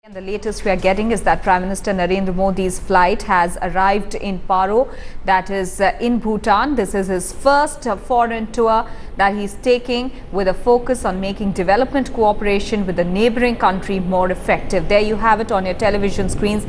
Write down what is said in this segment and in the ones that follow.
And the latest we are getting is that Prime Minister Narendra Modi's flight has arrived in Paro, that is in Bhutan. This is his first foreign tour that he's taking with a focus on making development cooperation with the neighboring country more effective. There you have it on your television screens.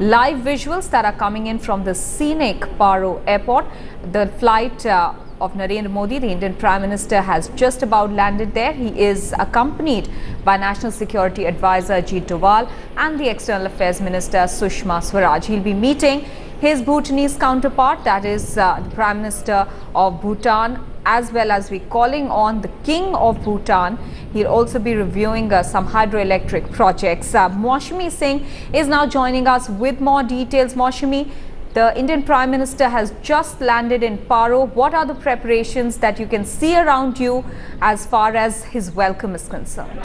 Live visuals that are coming in from the scenic Paro airport. The flight of Narendra Modi, the Indian Prime Minister, has just about landed there. He is accompanied by National Security Advisor Ajit Doval and the External Affairs Minister Sushma Swaraj. He'll be meeting his Bhutanese counterpart, that is the Prime Minister of Bhutan, as well as calling on the King of Bhutan. He'll also be reviewing some hydroelectric projects. Maushami Singh is now joining us with more details. Maushami, the Indian Prime Minister has just landed in Paro. What are the preparations that you can see around you as far as his welcome is concerned?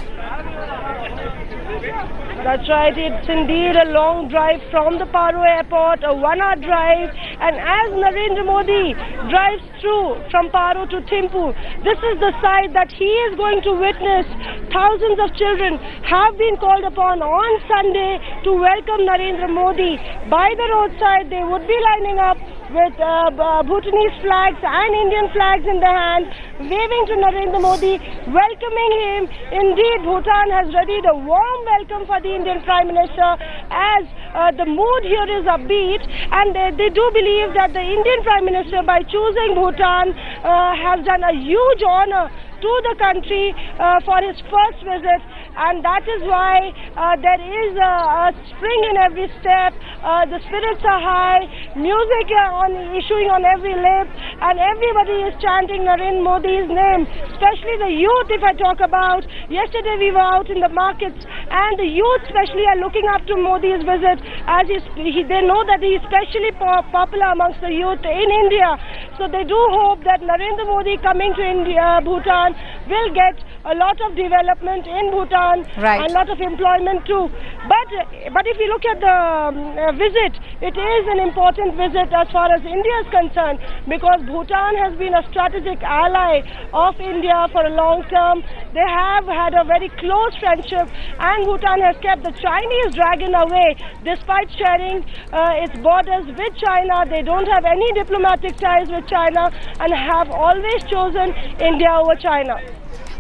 That's right, it's indeed a long drive from the Paro airport, a 1-hour drive, and as Narendra Modi drives through from Paro to Thimpu, this is the site that he is going to witness. Thousands of children have been called upon on Sunday to welcome Narendra Modi. By the roadside, they would be lining up with Bhutanese flags and Indian flags in their hand, waving to Narendra Modi, welcoming him. Indeed, Bhutan has readied a warm welcome for the Indian Prime Minister, as the mood here is upbeat, and they do believe that the Indian Prime Minister, by choosing Bhutan, has done a huge honor to the country for his first visit, and that is why there is a spring in every step. The spirits are high, music issuing on every lip, and everybody is chanting Narendra Modi's name, especially the youth. If I talk about, yesterday we were out in the markets, and the youth especially are looking up to Modi's visit, as they know that he is especially popular amongst the youth in India. So they do hope that Narendra Modi coming to Bhutan will get a lot of development in Bhutan, right, and a lot of employment too. But if you look at the visit, it is an important visit as far as India is concerned, because Bhutan has been a strategic ally of India for a long term. They have had a very close friendship, and Bhutan has kept the Chinese dragon away. Despite sharing its borders with China, they don't have any diplomatic ties with China and have always chosen India over China.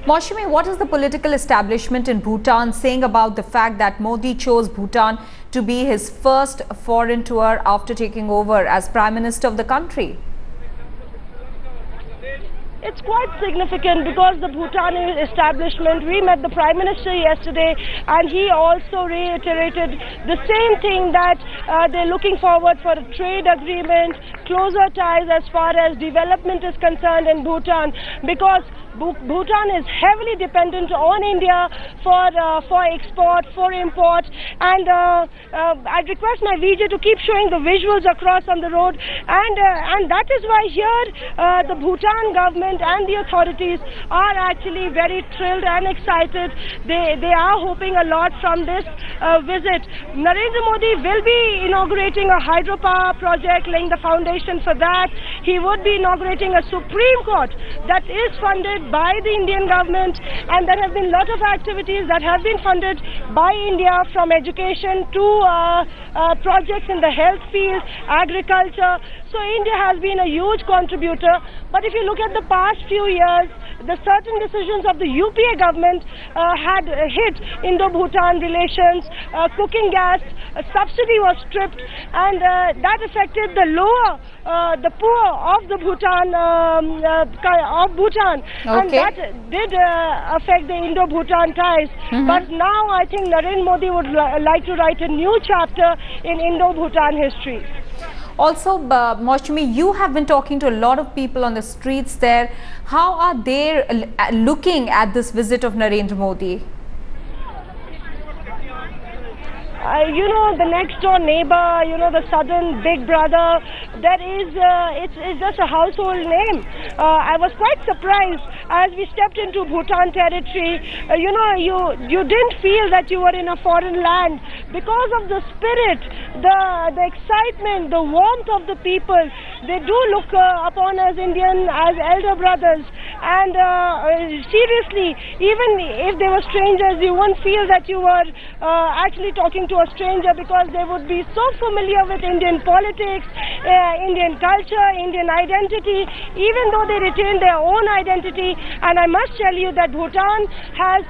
Maushami, what is the political establishment in Bhutan saying about the fact that Modi chose Bhutan to be his first foreign tour after taking over as Prime Minister of the country? It's quite significant because the Bhutanese establishment, we met the Prime Minister yesterday, and he also reiterated the same thing, that they're looking forward for a trade agreement, closer ties as far as development is concerned in Bhutan, because Bhutan is heavily dependent on India for export, for import, and I'd request my VJ to keep showing the visuals across on the road, and that is why here the Bhutan government and the authorities are actually very thrilled and excited. They are hoping a lot from this visit. Narendra Modi will be inaugurating a hydropower project, laying the foundation for that. He would be inaugurating a Supreme Court that is funded by the Indian government, and there have been a lot of activities that have been funded by India, from education to projects in the health field, agriculture. So India has been a huge contributor. But if you look at the past few years, the certain decisions of the UPA government had hit Indo-Bhutan relations. Cooking gas subsidy was stripped, and that affected the the poor of the Bhutan, and that did affect the Indo-Bhutan ties. But now I think Narendra Modi would like to write a new chapter in Indo-Bhutan history. Also, Maushami, you have been talking to a lot of people on the streets there. How are they looking at this visit of Narendra Modi? You know, the next door neighbor, you know, the southern big brother, that is, it's just a household name. I was quite surprised as we stepped into Bhutan territory. You know, you didn't feel that you were in a foreign land because of the spirit, the excitement, the warmth of the people. They do look upon us Indian as elder brothers, And seriously, even if they were strangers, you wouldn't feel that you were actually talking to a stranger, because they would be so familiar with Indian politics, Indian culture, Indian identity, even though they retain their own identity. And I must tell you that Bhutan has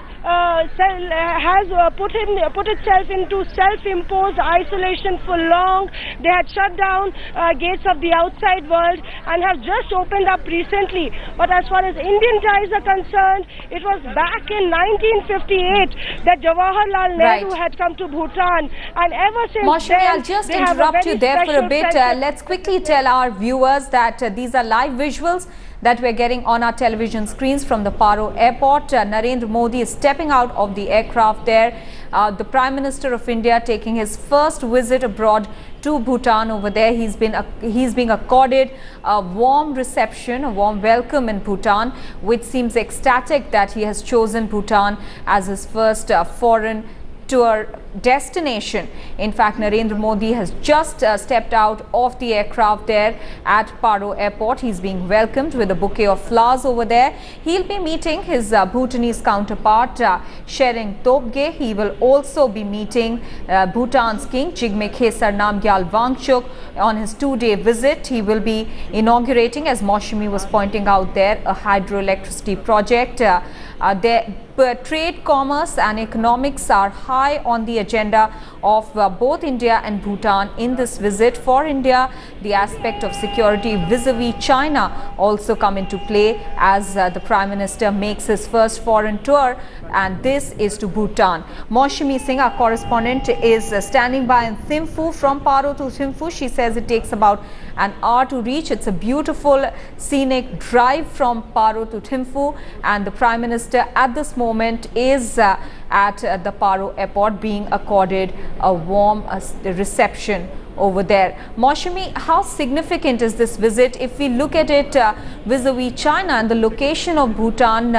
put itself into self-imposed isolation for long. They had shut down gates of the outside world and have just opened up recently. But as far as Indian ties are concerned, it was back in 1958 that Jawaharlal Nehru had come to Bhutan, and ever since Maushami, then, I'll just interrupt you there for a bit. Let's quickly tell our viewers that these are live visuals that we're getting on our television screens from the Paro airport. Narendra Modi is stepping out of the aircraft there. The Prime Minister of India taking his first visit abroad to Bhutan over there. He's being accorded a warm reception, a warm welcome in Bhutan, which seems ecstatic that he has chosen Bhutan as his first foreign tour destination. In fact, Narendra Modi has just stepped out of the aircraft there at Paro airport. He's being welcomed with a bouquet of flowers over there. He'll be meeting his Bhutanese counterpart Tshering Tobgay. He will also be meeting Bhutan's king Jigme Khesar Namgyal Wangchuk on his 2-day visit. He will be inaugurating, as Maushami was pointing out there, a hydroelectricity project. Trade, commerce and economics are high on the agenda of both India and Bhutan in this visit. For India, the aspect of security vis-a-vis China also come into play as the Prime Minister makes his first foreign tour, and this is to Bhutan. Maushami Singh, our correspondent, is standing by in Thimpu. From Paro to Thimpu, she says it takes about an hour to reach. It's a beautiful scenic drive from Paro to Thimpu, and the Prime Minister at this moment is at the Paro airport being accorded a warm reception over there. Maushami, how significant is this visit if we look at it vis-a-vis China and the location of Bhutan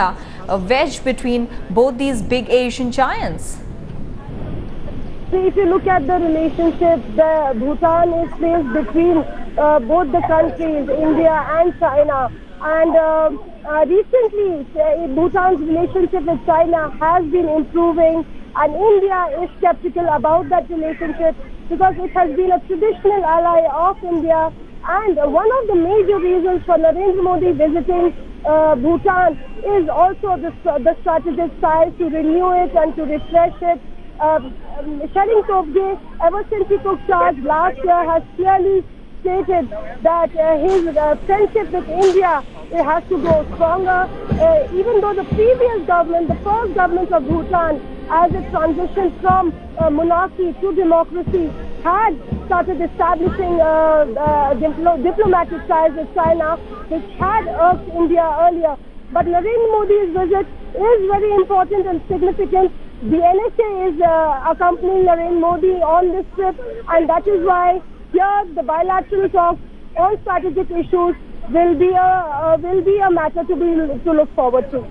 wedged between both these big Asian giants? See, if you look at the relationship, Bhutan is placed between both the countries, India and China. And recently, Bhutan's relationship with China has been improving, and India is skeptical about that relationship because it has been a traditional ally of India. And one of the major reasons for Narendra Modi visiting Bhutan is also the strategic side to renew it and to refresh it. Tshering Tobgay, ever since he took charge last year, has clearly stated that his friendship with India has to grow stronger. Even though the previous government, the first government of Bhutan, as it transitioned from monarchy to democracy, had started establishing diplomatic ties with China, which had irked India earlier. But Narendra Modi's visit is very important and significant. The NSA is accompanying Narendra Modi on this trip, and that is why here the bilateral talks on strategic issues will be a matter to look forward to.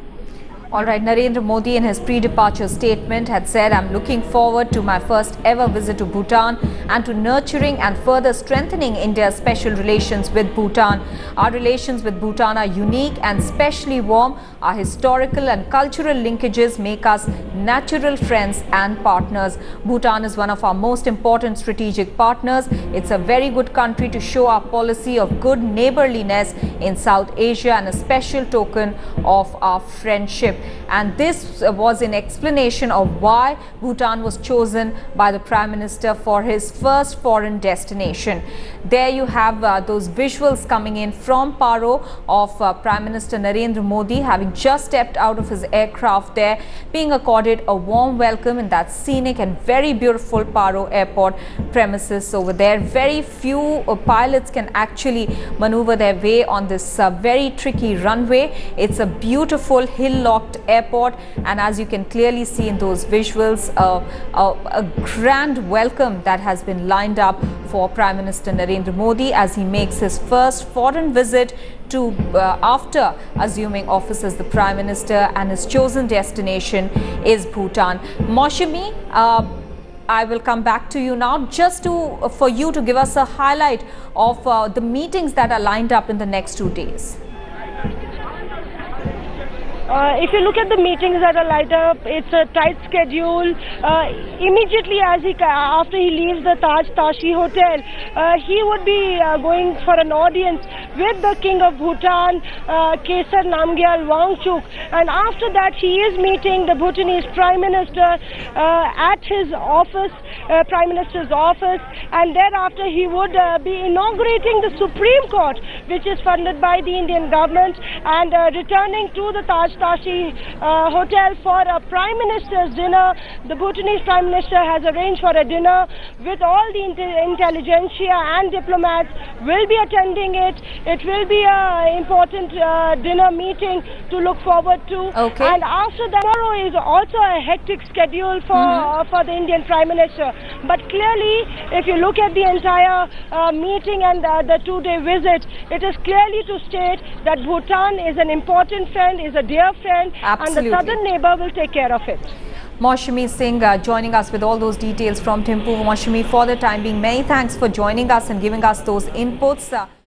All right, Narendra Modi in his pre-departure statement had said, "I'm looking forward to my first ever visit to Bhutan and to nurturing and further strengthening India's special relations with Bhutan. Our relations with Bhutan are unique and specially warm. Our historical and cultural linkages make us natural friends and partners. Bhutan is one of our most important strategic partners. It's a very good country to show our policy of good neighborliness in South Asia and a special token of our friendship." And this was in explanation of why Bhutan was chosen by the Prime Minister for his first foreign destination. There you have those visuals coming in from Paro of Prime Minister Narendra Modi having just stepped out of his aircraft there, being accorded a warm welcome in that scenic and very beautiful Paro airport premises over there. Very few pilots can actually maneuver their way on this very tricky runway. It's a beautiful hill-locked airport, and as you can clearly see in those visuals, a grand welcome that has been lined up for Prime Minister Narendra Modi as he makes his first foreign visit to after assuming office as the Prime Minister, and his chosen destination is Bhutan. Maushami, I will come back to you now just for you to give us a highlight of the meetings that are lined up in the next 2 days. If you look at the meetings that are lined up, it's a tight schedule. Immediately after he leaves the Taj Tashi Hotel, he would be going for an audience with the King of Bhutan, Kesar Namgyal Wangchuk, and after that he is meeting the Bhutanese Prime Minister at his office, Prime Minister's office, and thereafter he would be inaugurating the Supreme Court, which is funded by the Indian government, and returning to the Taj Tashi Hotel for a Prime Minister's dinner. The Bhutanese Prime Minister has arranged for a dinner with all the intelligentsia and diplomats will be attending it. It will be an important dinner meeting to look forward to. Okay. And after that, tomorrow is also a hectic schedule for the Indian Prime Minister. But clearly, if you look at the entire meeting and the two-day visit, it is clearly to state that Bhutan is an important friend, is a dear friend, Absolutely. and the southern neighbor will take care of it. Maushami Singh joining us with all those details from Thimpu. Maushami, for the time being, many thanks for joining us and giving us those inputs.